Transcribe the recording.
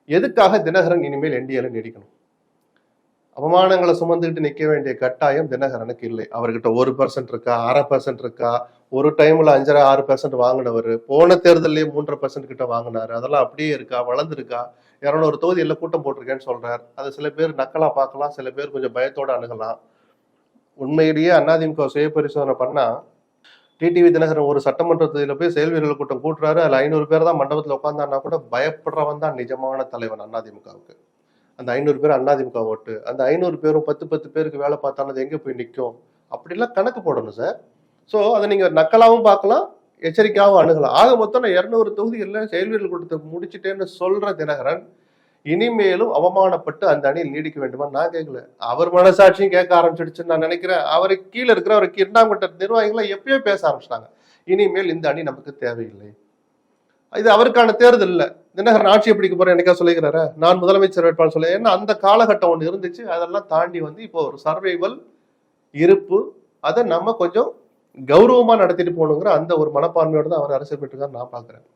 எதுக்காக தினகரன் இனிமேல் என்டிஏல நீடிக்கணும்? அவமானங்களை சுமந்துக்கிட்டு நிக்க வேண்டிய கட்டாயம் தினகரனுக்கு இல்லை. அவர்கிட்ட 1% இருக்கா, 1/2% இருக்கா, ஒரு டைம்ல 5 1/2 6% வாங்கினவர், போன தேர்தலே 3.5% கிட்ட வாங்கினாரு. அதெல்லாம் அப்படியே இருக்கா, வளர்ந்துருக்கா? 200 தொகுதியில் கூட்டம் போட்டிருக்கேன்னு சொல்றார். அது சில பேர் நக்கலா பார்க்கலாம், சில பேர் கொஞ்சம் பயத்தோட அணுகலாம். உண்மையிலேயே அதிமுக சுய பரிசோதனை பண்ணா டிடிவி தினகரன் ஒரு சட்டமன்ற தொகுதியில போய் செயல் வீரர்கள் கூட்டம் கூட்டுறாரு, அதுல 500 பேர் தான் மண்டபத்தில் உட்காந்தான்னா கூட பயப்படுறவன் தான் நிஜமான தலைவன் அதிமுகவுக்கு. அந்த 500 பேர் அதிமுக ஓட்டு, அந்த 500 பேரும் 10 பேருக்கு வேலை பார்த்தாலும் அது எங்க போய் நிற்கும்? அப்படிலாம் கணக்கு போடணும் சார். ஸோ அதை நீங்க நக்கலாவும் பார்க்கலாம், எச்சரிக்கையாகவும் அணுகலாம். ஆக மொத்தம் 200 தொகுதிகளில் செயல் வீரர்கள் கூட்டத்தை முடிச்சுட்டேன்னு சொல்ற தினகரன் இனிமேலும் அவமானப்பட்டு அந்த அணியில் நீடிக்க வேண்டுமா? நான் கேட்கல, அவர் மனசாட்சியும் கேட்க ஆரம்பிச்சிடுச்சுன்னு நான் நினைக்கிறேன். அவருக்கு கீழே இருக்கிற அவருக்கு 2ஆம் கட்ட நிர்வாகிகளை எப்பயோ பேச ஆரம்பிச்சிட்டாங்க. இனிமேல் இந்த அணி நமக்கு தேவையில்லை, இது அவருக்கான தேர்தல் இல்லை. தினகரன் ஆட்சியை பிடிக்க போறேன் என்னைக்கா சொல்லிக்கிறாரு, நான் முதலமைச்சர் வேட்பாளர் சொல்ல. ஏன்னா அந்த காலகட்டம் ஒன்று இருந்துச்சு, அதெல்லாம் தாண்டி இப்போ ஒரு சர்வைவல் இருப்பு, அதை நம்ம கொஞ்சம் கௌரவமா நடத்திட்டு போகணுங்கிற அந்த ஒரு மனப்பான்மையோட தான் அவர் அரசியல் பெற்றுக்காரு நான் பாக்குறேன்.